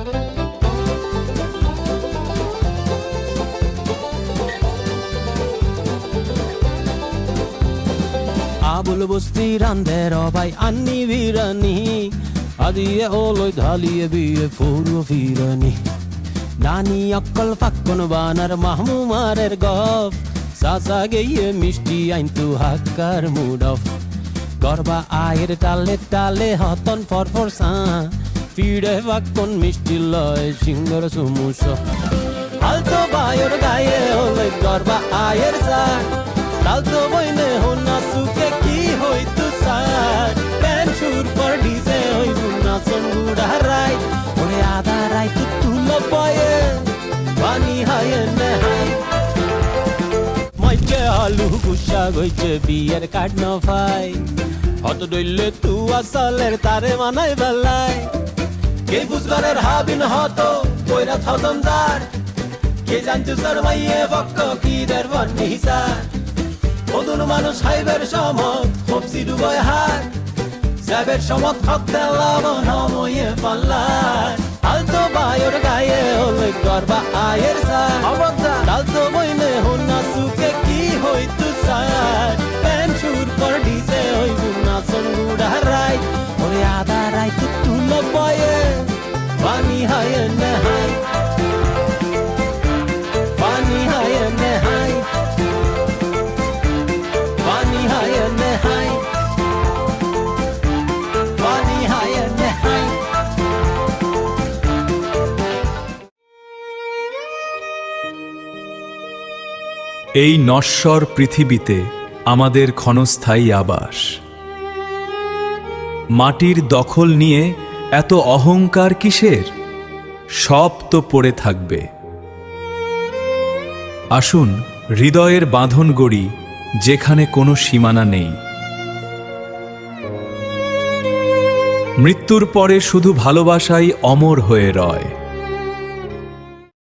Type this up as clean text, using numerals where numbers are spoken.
আবুল বস্তি রান্ধের ভাই আন্নি বিরানি আদিয়ে ওলই ঢালিয়ে বিয়ে ফুরু ফিরানি নানি অক্কল ফাক্কন বানার মাহমুমারের গপ সাসা গেয়ে মিষ্টি আইন তু হাক্কার মুড অফ গরবা আয়ের টালে টালে হতন ফরফর সা ফিরে ফাক্কন মিষ্টি লয় সিঙ্গর সুমুস আলতো বায়র গায়ে ওলই গরবা আয়ের সা লালতো বইনে হোনা সুকে কি হইতু সার প্যান সুর পর ডিজে হইবু না সঙ্গুড়া রাই ওরে আদা রাই তু তুলো বয়ে পানি হায় নে হাই মাইকে আলু গুসা গইছে বিয়ের কাট না ফাই হত দইলে তু আসলের তারে মানাই বেলাই কে বুঝগারের হাবিন হতো কইরা থাউজন্ডার কে জানতু সার মাইয়ে বক্ক কি দের বন্নি হিসার ওদুন মানুষ হাইবের সমত খবসি ডুবয় হার সাবের সমত হকতে লাবন হময়ে পাল্লার আলতো বায়র গায়ে হলে গরবা আয়ের সার আলতো বইনে হোনা সুকে কি হইতু সার প্যান সুর পর ডিজে হইবু না সঙ্গুড়া রাই ওরে আদা রাই তু তুলো বয়ে পানি হায় নে হাই পানি হায় নে হাই পানি হায় নে হাই পানি হায় নে হাই এই নশ্বর পৃথিবীতে আমাদের ক্ষণস্থায়ী আবাস। মাটির দখল নিয়ে এত অহংকার কিসের? সব তো পড়ে থাকবে। আসুন হৃদয়ের বাঁধন গড়ি, যেখানে কোনো সীমানা নেই। মৃত্যুর পরে শুধু ভালোবাসাই অমর হয়ে রয়।